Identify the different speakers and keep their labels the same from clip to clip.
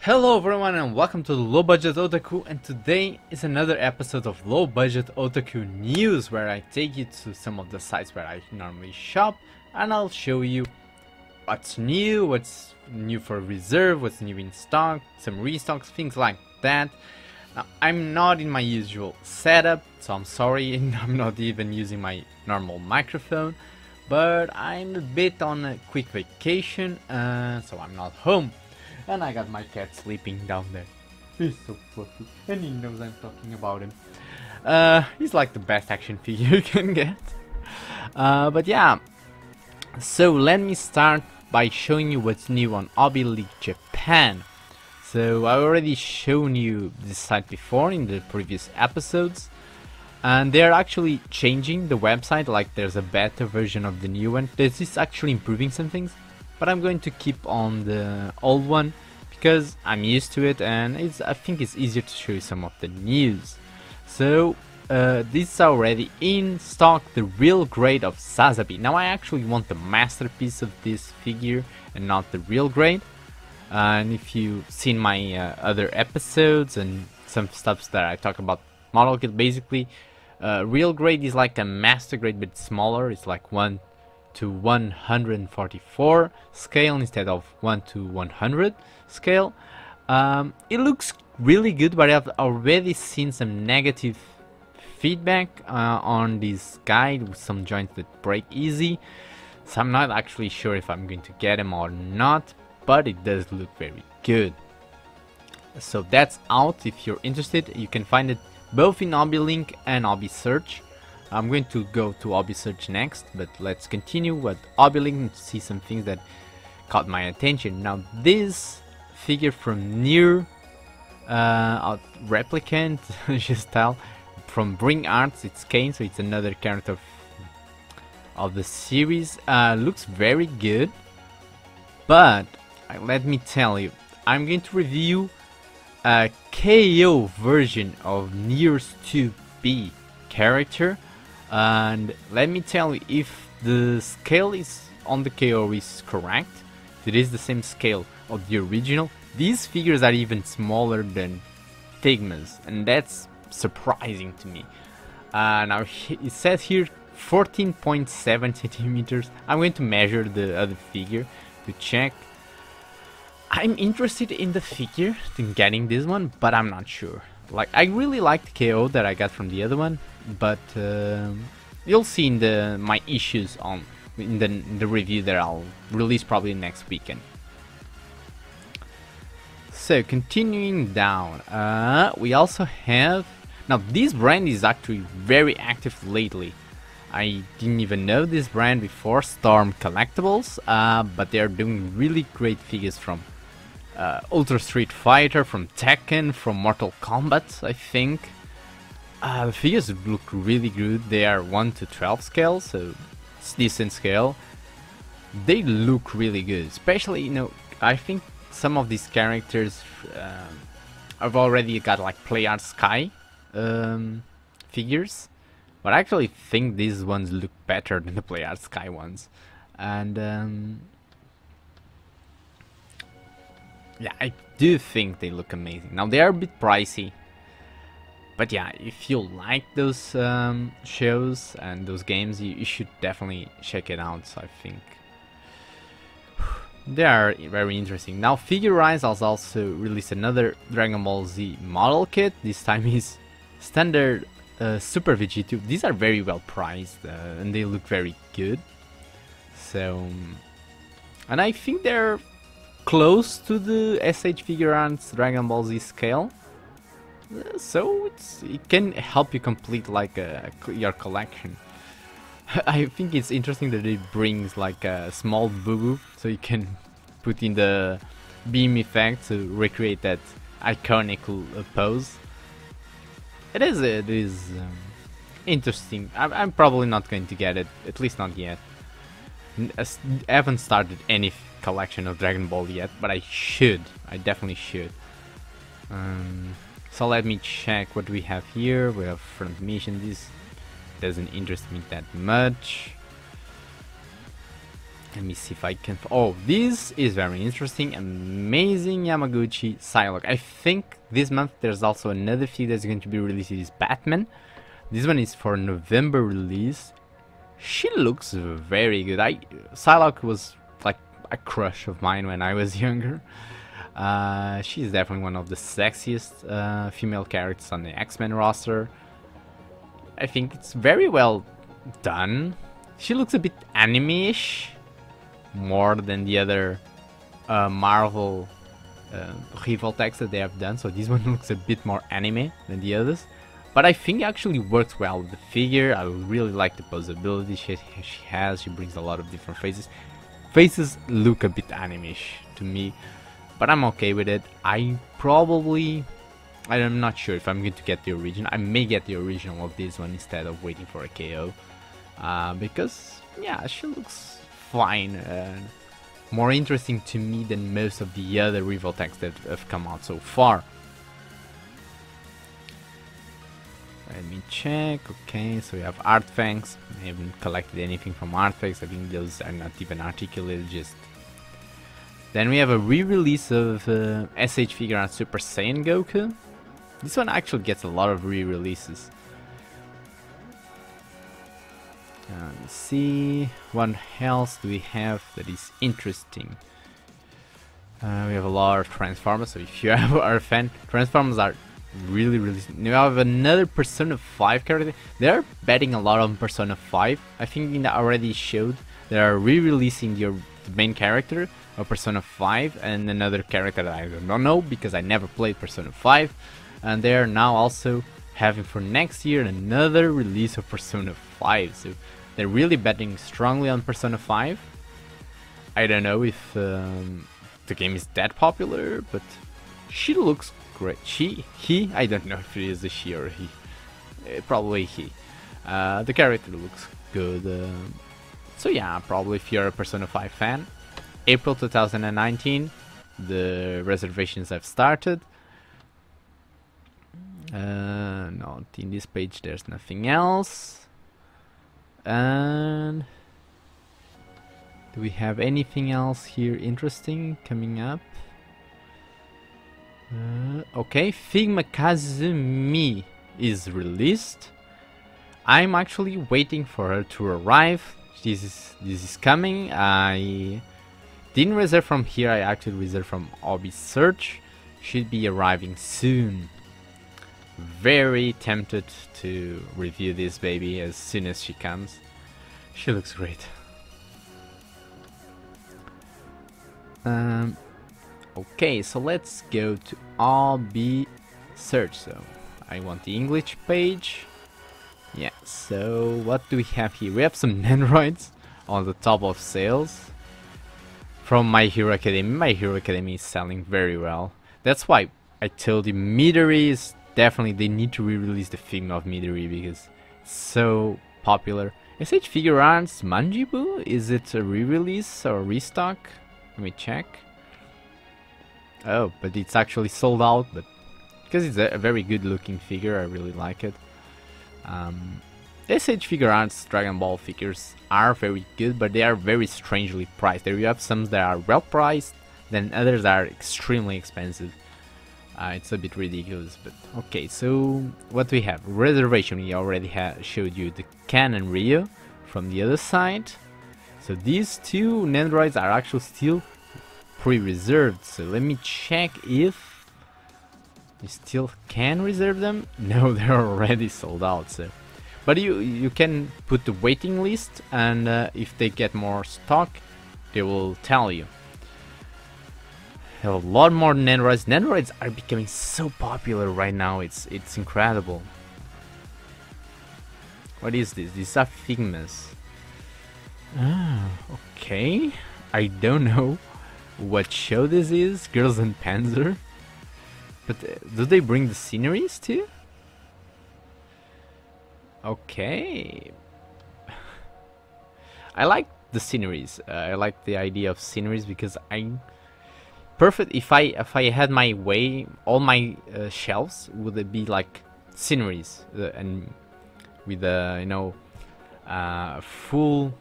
Speaker 1: Hello everyone and welcome to the Low Budget Otaku, and today is another episode of Low Budget Otaku News, where I take you to some of the sites where I normally shop and I'll show you what's new for reserve, what's new in stock, some restocks, things like that. Now, I'm not in my usual setup, so I'm sorry, I'm not even using my normal microphone, but I'm a bit on a quick vacation, so I'm not home. And I got my cat sleeping down there. He's so fluffy, and he knows I'm talking about him. He's like the best action figure you can get. But yeah, so let me start by showing you what's new on Abbey Lee Japan. So I already shown you this site before in the previous episodes, and they're actually changing the website. Like, there's a beta version of the new one. This is actually improving some things, but I'm going to keep on the old one because I'm used to it, and I think it's easier to show you some of the news. So this is already in stock, the real grade of Sazabi. Now I actually want the masterpiece of this figure and not the real grade. And if you've seen my other episodes and some stuff that I talk about model kit, basically real grade is like a master grade but smaller. It's like 1 to 144 scale instead of 1 to 100 scale. It looks really good, but I've already seen some negative feedback on this guide with some joints that break easy, so I'm not actually sure if I'm going to get them or not, but it does look very good. So that's out. If you're interested, you can find it both in Abbey Link and Abbey Search. I'm going to go to Abbey Search next, but let's continue with Abbey Link to see some things that caught my attention. Now, this figure from Near Replicant just tell from Bring Arts, it's Kane, so it's another character of the series. Looks very good, but let me tell you, I'm going to review a KO version of Near's 2B character. And let me tell you, if the scale is on the KO is correct, it is the same scale of the original, these figures are even smaller than Figma's, and that's surprising to me. Now it says here 14.7 centimeters. I'm going to measure the other figure to check. I'm interested in the figure, in getting this one, but I'm not sure. Like, I really liked KO that I got from the other one, but you'll see in my issues in the review that I'll release probably next weekend. So continuing down, we also have, now this brand is actually very active lately. I didn't even know this brand before, Storm Collectibles, but they're doing really great figures from Ultra Street Fighter, from Tekken, from Mortal Kombat, I think. The figures look really good. They are 1 to 12 scale, so it's decent scale. They look really good, especially, you know, I think some of these characters I've already got like PlayArt Sky figures, but I actually think these ones look better than the PlayArt Sky ones. And yeah, I do think they look amazing. Now, they are a bit pricey, but yeah, if you like those shows and those games, you should definitely check it out. So I think they are very interesting. Now, Figurize has also released another Dragon Ball Z model kit. This time is standard Super VG2. These are very well priced and they look very good. So, and I think they're close to the SH Figuarts Dragon Ball Z scale, so it can help you complete like your collection. I think it's interesting that it brings like a small boo-boo, so you can put in the beam effect to recreate that iconic pose. It is interesting. I'm probably not going to get it, at least not yet. I haven't started any collection of Dragon Ball yet, but I should. I definitely should. So let me check what we have here. We have front mission. This doesn't interest me that much. Let me see if I can... Oh, this is very interesting. Amazing Yamaguchi Psylocke. I think this month there's also another figure that's going to be released. It is Batman. This one is for November release. She looks very good. Psylocke was like a crush of mine when I was younger. She's definitely one of the sexiest female characters on the X-Men roster. I think it's very well done. She looks a bit anime-ish, more than the other Marvel Revoltex that they have done. So this one looks a bit more anime than the others. But I think it actually works well with the figure. I really like the posability she has. She brings a lot of different faces. Faces look a bit anime-ish to me, but I'm okay with it. I'm not sure if I'm going to get the original. I may get the original of this one instead of waiting for a KO. Because, yeah, she looks fine. More interesting to me than most of the other Revoltex that have come out so far. Let me check. Okay, so we have artifacts. I haven't collected anything from artifacts. I think those are not even articulated. Just then we have a re-release of SH figure on Super Saiyan Goku. This one actually gets a lot of re-releases. Let me see. What else do we have that is interesting? We have a lot of Transformers. So if you are a fan, Transformers are really we have another Persona 5 character. They're betting a lot on Persona 5. I think that already showed they are re-releasing the main character of Persona 5 and another character that I don't know because I never played Persona 5, and they are now also having for next year another release of Persona 5. So they're really betting strongly on Persona 5. I don't know if the game is that popular, but she looks great. I don't know if it is a she or a he. Probably he. The character looks good. So yeah, probably if you're a Persona 5 fan. April 2019, the reservations have started. Not in this page, there's nothing else. And do we have anything else here interesting coming up? Okay, Figma Kazumi is released. I'm actually waiting for her to arrive. This is coming. I didn't reserve from here. I actually reserved from Abbey Search. Should be arriving soon. Very tempted to review this baby as soon as she comes. She looks great. Okay, so let's go to Abbey Search. So I want the English page. Yeah, so what do we have here? We have some Nendroids on the top of sales from My Hero Academy. My Hero Academy is selling very well. That's why I told you Midori is definitely, they need to re-release the Figma of Midori because it's so popular. SH Figure Arts Manjibu, is it a re-release or a restock? Let me check. Oh, but it's actually sold out, but because it's a very good looking figure, I really like it. SH Figure Arts Dragon Ball figures are very good, but they are very strangely priced. There you have some that are well priced, then others are extremely expensive. It's a bit ridiculous, but okay. So what we have? Reservation. We already showed you the Ken and Rio from the other side. So these two Nendroids are actually still pre-reserved. So let me check if you still can reserve them. No, they're already sold out. So, but you can put the waiting list, and if they get more stock, they will tell you. A lot more Nendroids. Nendroids are becoming so popular right now. It's incredible. What is this? These are Figmas. Ah, okay. I don't know what show this is. Girls and Panzer. But do they bring the sceneries too? Okay. I like the sceneries. I like the idea of sceneries because perfect. If I had my way, all my shelves would be like sceneries and with full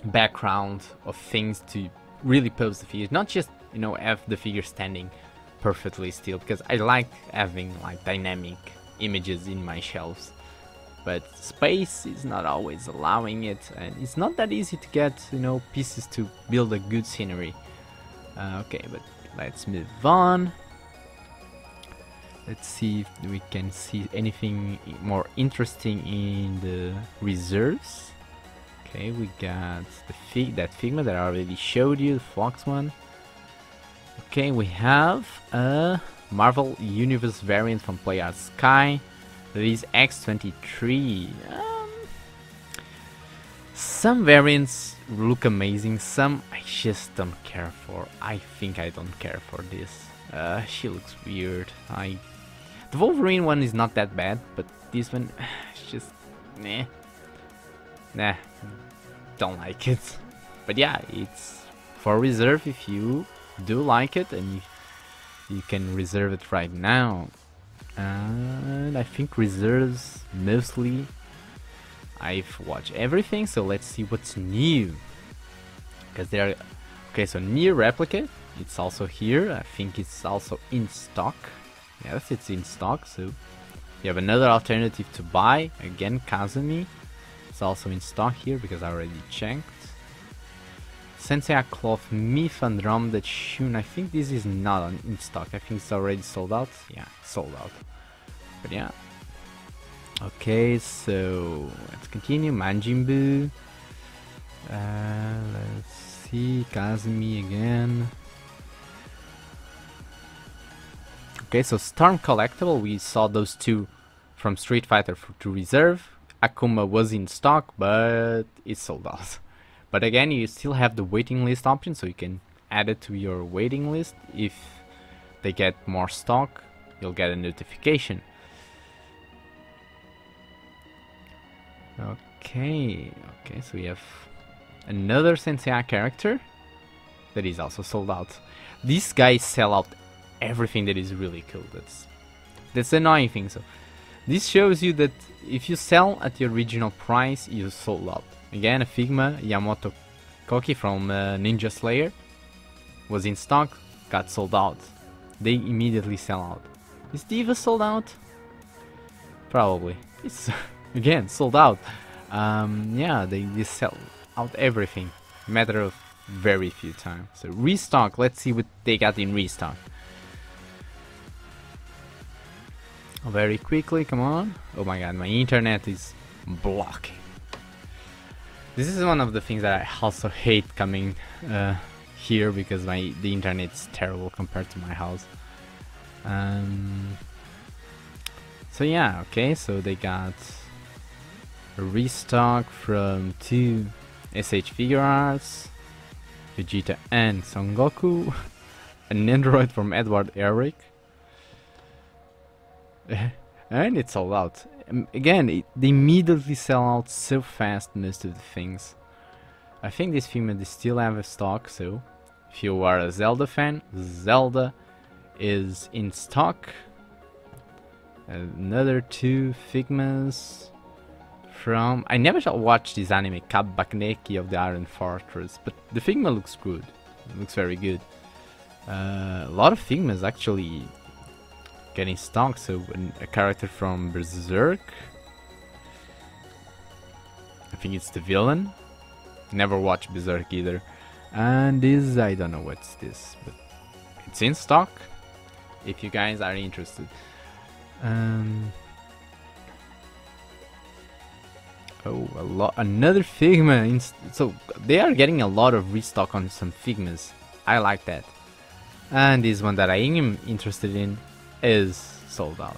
Speaker 1: background of things to really pose the figures, not just, you know, have the figure standing perfectly still, because I like having like dynamic images in my shelves, but space is not always allowing it, and it's not that easy to get, you know, pieces to build a good scenery. Okay, but let's move on. Let's see if we can see anything more interesting in the reserves. Okay, we got that Figma that I already showed you, the Fox one. Okay, we have a Marvel Universe variant from Playart Sky. That is X23. Some variants look amazing, some I just don't care for. I think I don't care for this. She looks weird. The Wolverine one is not that bad, but this one, it's just, nah, don't like it. But yeah, it's for reserve if you do like it, and you can reserve it right now. And I think reserves mostly I've watched everything, so let's see what's new. Because they're okay, so Near Replicate, it's also here. I think it's also in stock. Yes, it's in stock, so you have another alternative to buy. Again, Kazumi, it's also in stock here because I already checked. Sensei Cloth Myth Andromeda Shun, I think this is not in stock. I think it's already sold out. Yeah, sold out. But yeah. Okay, so let's continue. Manjimbu. Let's see. Kazumi again. Okay, so Storm Collectible, we saw those two from Street Fighter to reserve. Akuma was in stock, but it's sold out. But again, you still have the waiting list option, so you can add it to your waiting list. If they get more stock, you'll get a notification. Okay, so we have another Sensei character that is also sold out. These guys sell out everything that is really cool. That's the annoying thing. So this shows you that if you sell at the original price, you sold out. Again, a Figma Yamato Koki from Ninja Slayer was in stock, got sold out. They immediately sell out. Is Diva sold out? Probably. It's again sold out. Yeah, they sell out everything. Matter of very few times. So restock. Let's see what they got in restock. Very quickly, come on. Oh my god, my internet is blocking. This is one of the things that I also hate coming here, because the internet is terrible compared to my house. So yeah, okay, so they got a restock from 2 SH Figure Arts, Vegeta and Son Goku, an android from Edward Eric. And it's sold out. Again, they immediately sell out so fast, most of the things. I think this Figma, they still have a stock, so if you are a Zelda fan, Zelda is in stock. Another 2 Figmas from... I never watched this anime, Kabakneki of the Iron Fortress, but the Figma looks good. It looks very good. A lot of Figmas actually getting stock, so a character from Berserk. I think it's the villain. Never watched Berserk either. And this, I don't know what's this, but it's in stock if you guys are interested. Oh, another Figma. So they are getting a lot of restock on some Figmas. I like that. And this one that I am interested in is sold out.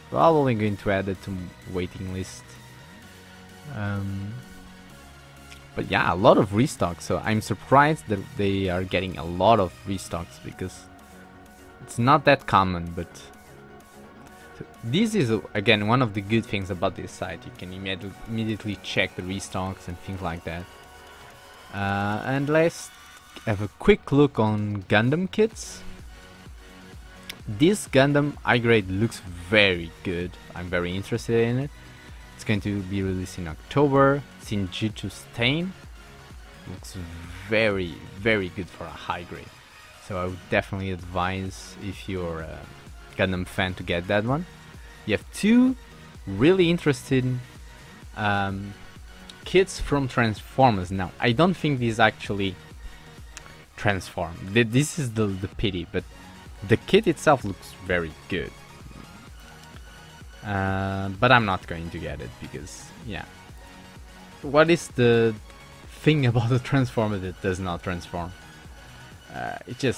Speaker 1: Probably going to add it to waiting list. But yeah, a lot of restocks. So I'm surprised that they are getting a lot of restocks, because it's not that common. But this is again one of the good things about this site. You can immediately check the restocks and things like that. And let's have a quick look on Gundam kits. This Gundam I-grade looks very good. I'm very interested in it. It's going to be released in October. Shinjitsu Stain. looks very, very good for a high grade. So I would definitely advise, if you're a Gundam fan, to get that one. You have two really interesting kits from Transformers. Now, I don't think these actually transform. This is the pity, but the kit itself looks very good. But I'm not going to get it because, yeah. What is the thing about the Transformer that does not transform? It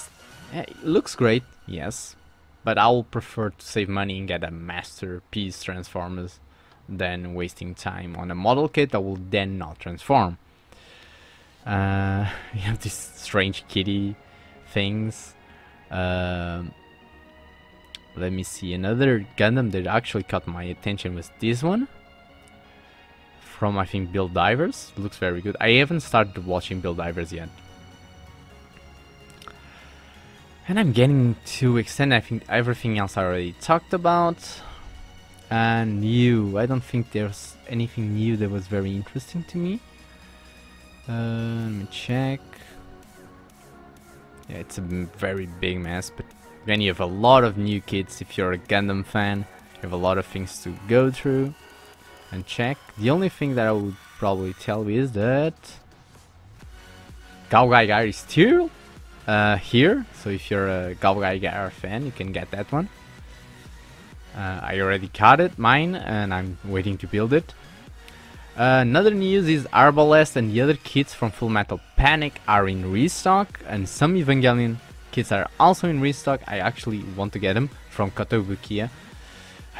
Speaker 1: looks great, yes, but I'll prefer to save money and get a masterpiece Transformers than wasting time on a model kit that will then not transform. You have these strange kitty things. Let me see, another Gundam that actually caught my attention was this one. From, I think, Build Divers. Looks very good. I haven't started watching Build Divers yet. And I'm getting to extend. I think everything else I already talked about. And new. I don't think there's anything new that was very interesting to me. Let me check. Yeah, it's a very big mess, but then you have a lot of new kits. If you're a Gundam fan, you have a lot of things to go through and check. The only thing that I would probably tell you is that Galgaigar is still here, so if you're a Galgaigar fan, you can get that one. I already got it, mine, and I'm waiting to build it. Another news is Arbalest and the other kits from Full Metal Panic are in restock, and some Evangelion kits are also in restock. I actually want to get them from Kotobukiya.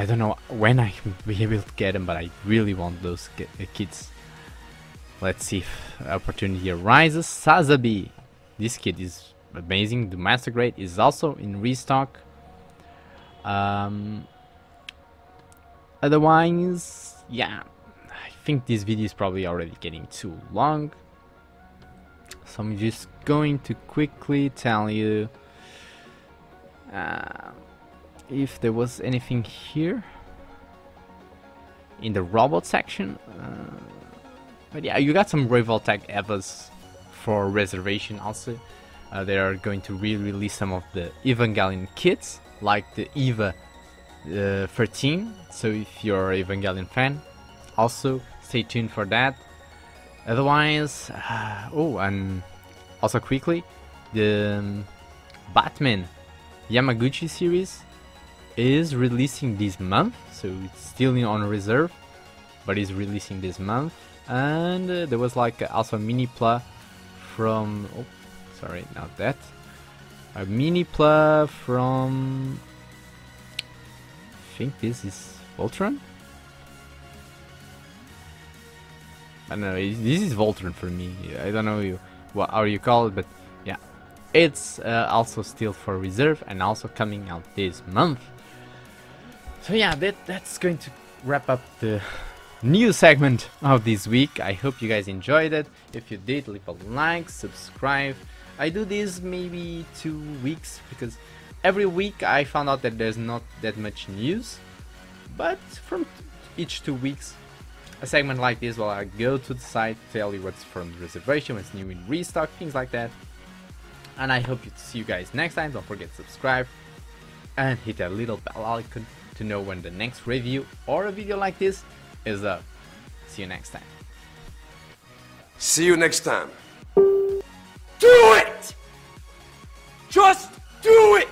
Speaker 1: I don't know when I can be able to get them, but I really want those kits. Let's see if opportunity arises. Sazabi. This kit is amazing. The Master Grade is also in restock. Otherwise, yeah, I think this video is probably already getting too long. So I'm just going to quickly tell you if there was anything here in the robot section. But yeah, you got some Revoltech Evas for reservation also. They are going to re-release some of the Evangelion kits, like the Eva 13. So if you're an Evangelion fan, also stay tuned for that. Otherwise, oh, and also quickly, the Batman Yamaguchi series is releasing this month, so it's still on reserve, but is releasing this month. And there was like also a mini pla from, oh, sorry, not that, a mini pla from, I think this is Voltron. I don't know, this is Voltron for me. I don't know what how you call it, but yeah, it's also still for reserve and also coming out this month. So yeah, that's going to wrap up the new segment of this week. I hope you guys enjoyed it. If you did, leave a like, subscribe. I do this maybe 2 weeks because every week I found out that there's not that much news, but from each 2 weeks a segment like this, well, I go to the site, tell you what's from the reservation, what's new in restock, things like that. And I hope to see you guys next time. Don't forget to subscribe and hit that little bell icon to know when the next review or a video like this is up. See you next time.
Speaker 2: See you next time.
Speaker 3: Do it! Just do it!